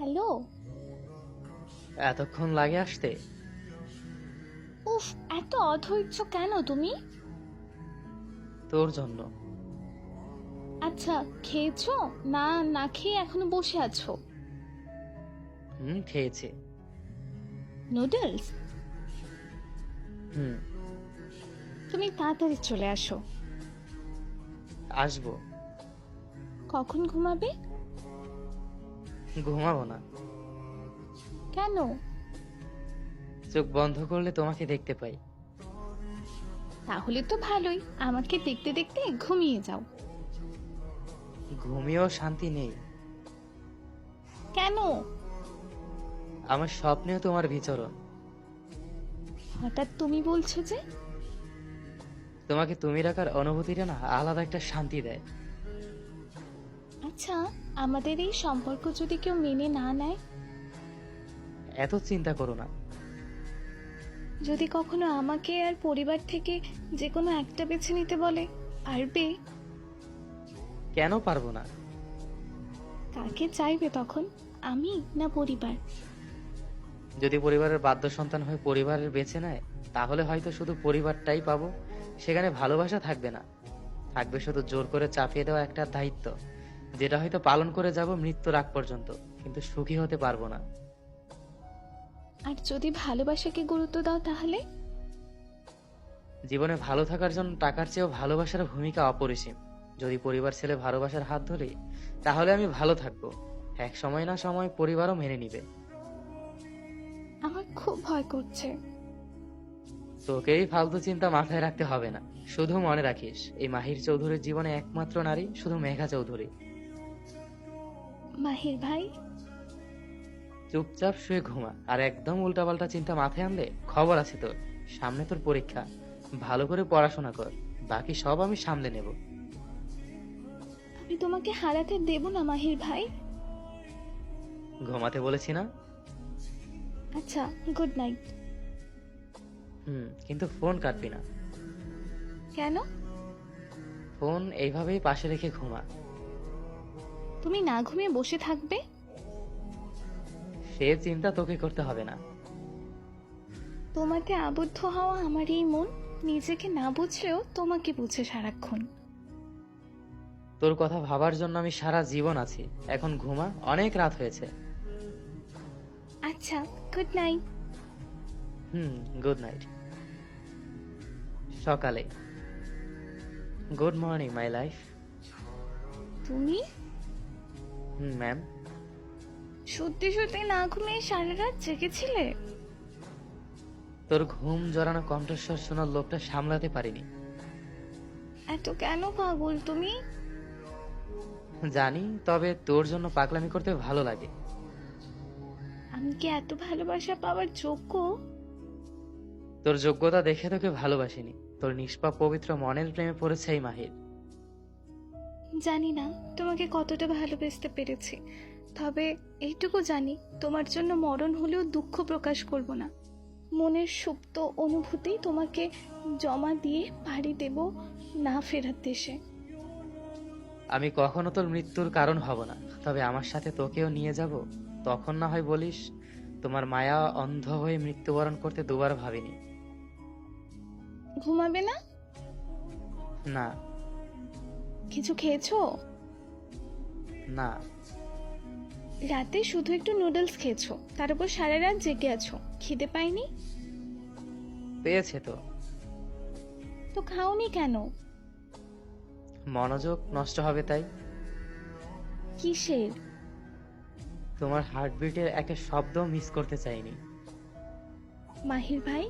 Hello. এতক্ষণ লাগে আসতে? উফ, এত অধৈর্য কেন তুমি? তোর জন্য। আচ্ছা, খেয়েছো? না, না খেয়ে এখনো বসে আছো? খেয়েছি। নুডলস? হুম। তুমি তাড়াতাড়ি চলে আসো। আসবো। কখন ঘুমাবে? ঘুমাবো না। কেন? চোখ বন্ধ করলে তোমাকে দেখতে পাই। তাহলে তো ভালোই, আমাকে দেখতে দেখতে ঘুমিয়ে যাও। ঘুমিয়েও শান্তি নেই। কেন? আমার স্বপ্নেও তোমার বিচরণ। হঠাৎ তুমি বলছো যে? তোমাকে তুমি রাখার অনুভূতিটা না আলাদা একটা শান্তি দেয়। আচ্ছা, আমাদের এই সম্পর্ক যদি কেউ মেনে না নেয়? এত চিন্তা করো না। যদি কখনো আমাকে আর পরিবার থেকে যে কোনো একটা বেছে নিতে বলে, পারবে? কেন পারবো না? কাকে চাইবে তখন, আমি না পরিবার? যদি পরিবারের বাধ্য সন্তান হয়ে পরিবারের বেছে নেয়, তাহলে হয়তো শুধু পরিবারটাই পাবো। সেখানে ভালোবাসা থাকবে না, থাকবে শুধু জোর করে চাপিয়ে দেওয়া একটা দায়িত্ব, যেটা হয়তো পালন করে যাব মৃত্যুর আগ পর্যন্ত, কিন্তু সুখী হতে পারবো না। আর যদি ভালোবাসাকে গুরুত্ব দাও তাহলে? জীবনে ভালো থাকার জন্য টাকার চেয়েও ভালোবাসার ভূমিকা অপরিসীম। যদি পরিবার ছেলে ভালোবাসার হাত ধরি, তাহলে আমি ভালো থাকবো। এক সময় না সময় পরিবারও মেনে নিবে। আমার খুব ভয় করছে। তোকেই ফালতু চিন্তা মাথায় রাখতে হবে না। শুধু মনে রাখিস, এই মাহির চৌধুরীর জীবনে একমাত্র নারী শুধু মেঘা চৌধুরী। মাহির ভাই। চুপচাপ শুয়ে ঘুমা, আর একদম উল্টাপাল্টা চিন্তা মাথায় আনলে খবর আছে তোর। সামনে তোর পরীক্ষা, ভালো করে পড়াশোনা কর, বাকি সব আমি সামলে নেব। আমি তোমাকে হারাতে দেব না মাহির ভাই। ঘুমাতে বলেছি না? আচ্ছা, গুড নাইট। কিন্তু ফোন কাটবি না। কেন? ফোন এইভাবেই পাশে রেখে ঘুমা। তুমি না ঘুমিয়ে বসে থাকবে? সে চিন্তা তোকে করতে হবে না। তোমাকে আবদ্ধ হওয়া আমার এই মন নিজেকে না বুঝলেও তোমাকে বুঝে সারাক্ষণ। তোর কথা ভাবার জন্য আমি সারা জীবন আছি। এখন ঘুমা, অনেক রাত হয়েছে। আচ্ছা, গুড নাইট। Good night. সকালে। Good morning my life. তুমি ম্যাম। সত্যি সত্যি না ঘুমিয়ে সারা রাত জেগেছিলে? তোর ঘুম জড়ানো কণ্ঠস্বর শোনার লোকটা সামলাতে পারিনি। এত কেন পাগল তুমি? জানি, তবে তোর জন্য পাগলামি করতে ভালো লাগে। আমি কি এত ভালোবাসা পাওয়ার যোগ্য? তোর যোগ্যতা দেখে তোকে ভালোবাসিনি, তোর নিষ্পাপ পবিত্র মনের প্রেমে পড়েছে এই মাহির। জানি না তোমাকে কতটা ভালোবাসতে পেরেছি, তবে এইটুকু জানি তোমার জন্য মরণ হলেও দুঃখ প্রকাশ করব না। মনের সুপ্ত অনুভূতি তোমাকে জমা দিয়ে পাড়ি দেব না ফেরার দেশে। আমি কখনো তোর মৃত্যুর কারণ হব না, তবে আমার সাথে তোকেও নিয়ে যাব। তখন না হয় বলিস, তোমার মায়া অন্ধ হয়ে মৃত্যুবরণ করতে দুবার ভাবিনি। ঘুমাবে না? না। কিছু খেয়েছো? না। রাতে শুধু একটু নুডলস খেয়েছো, তার উপর সারা রাত জেগে আছো, খিদে পাইনি? পেয়েছে তো। তো খাওনি কেন? মনোযোগ নষ্ট হবে তাই। কিসের? তোমার হার্টবিটের একটা শব্দ মিস করতে চাইনি। মাহির ভাই।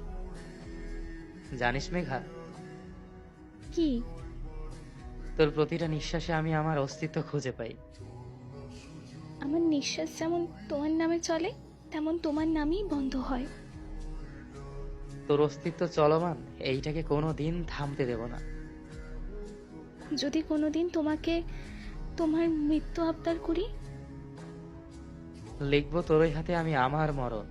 জানিস মেঘা, কি? তোর প্রতিটা নিঃশ্বাসে আমি আমার অস্তিত্ব খুঁজে পাই। আমার নিঃশ্বাস যেমন তোমার নামে চলে, তেমন তোমার নামেই বন্ধ হয়। তোর অস্তিত্ব চলমান, এইটাকে কোনো দিন থামতে দেব না। যদি কোনোদিন তোমাকে তোমার মৃত্যু আবদার করি? লিখবো তোর ওই হাতে আমি আমার মরণ।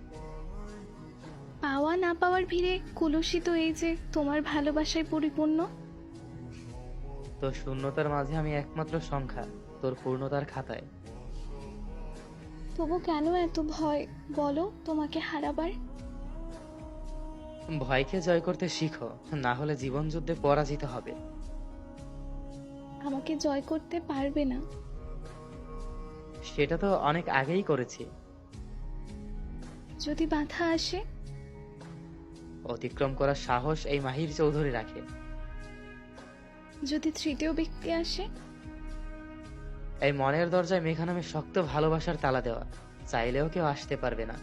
পাওয়া না পাওয়ার ভিড়ে কলুষিত এই যে তোমার ভালোবাসায় পরিপূর্ণ। তোর শূন্যতার মাঝে আমি একমাত্র সংখ্যা, তোর পূর্ণতার খাতায়। তবু কেন এত ভয় বলো তোমাকে হারাবার? ভয়কে জয় করতে শিখো, না হলে জীবন যুদ্ধে পরাজিত হবে। আমাকে জয় করতে পারবে না। সেটা তো অনেক আগেই করেছি। যদি বাধা আসে? অতিক্রম করার সাহস এই মাহির চৌধুরী রাখে। যদি তৃতীয় ব্যক্তি আসে? এই মনের দরজায় মেঘা নামে শক্ত ভালোবাসার তালা দেওয়া, চাইলেও কেউ আসতে পারবে না।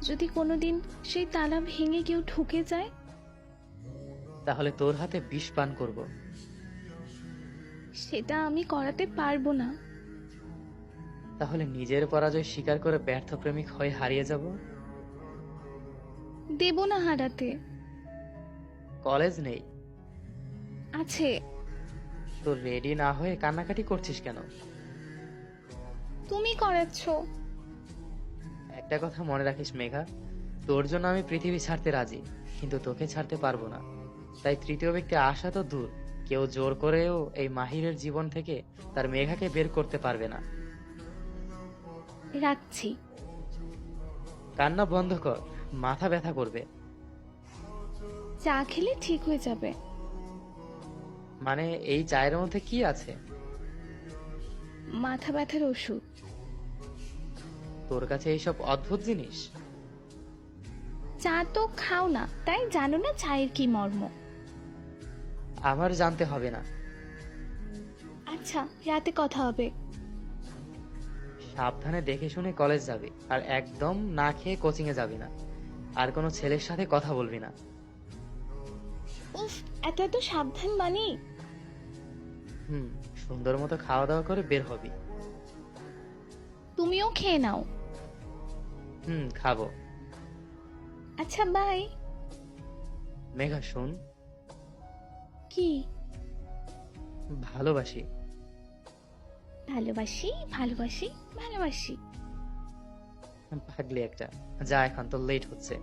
যদি কোনোদিন সেই তালা ভেঙে কেউ ঢুকে যায়? তাহলে তোর হাতে বিষ পান করব। সেটা আমি করাতে পারবো না। তাহলে নিজের পরাজয় স্বীকার করে ব্যর্থ প্রেমিক হয়ে হারিয়ে যাব। দেব না হারাতে। কলেজ নেই আছে। তো রেডি না হয়ে কান্নাকাটি করছিস কেন? তুমি করাচ্ছ। একটা কথা মনে রাখিস মেঘা, তোর জন্য আমি পৃথিবী ছাড়তে রাজি, কিন্তু তোকে ছাড়তে পারবো না। তাই তৃতীয় ব্যক্তি আসা তো দূর, কেউ জোর করেও এই মাহিরের জীবন থেকে তার মেঘাকে বের করতে পারবে না। রাখছি। কান্না বন্ধ কর, মাথা ব্যথা করবে। চা খেলে ঠিক হয়ে যাবে। মানে এই চায়ের মধ্যে কি আছে? মাথা ব্যথার ওষুধ। তোর কাছে এইসব অদ্ভুত জিনিস? চা তো খাও না, তাই জানো না চায়ের কি মর্ম। আমার জানতে হবে না। আচ্ছা, রাতে কথা হবে। সাবধানে দেখে শুনে কলেজ যাবি, আর একদম না খেয়ে কোচিং এ যাবি না। আর কোনো ছেলের সাথে কথা বলবি না। উফ, এত এত সাবধান মানে? সুন্দর মতো খাওয়া দাওয়া করে বের হবি। তুমিও খেয়ে নাও। খাবো। আচ্ছা, বাই। মেঘা শোন, কি? ভালোবাসি। ভালোবাসি ভালোবাসি ভালোবাসি। পাগলি একটা। যা, এখন তো লেট হচ্ছে।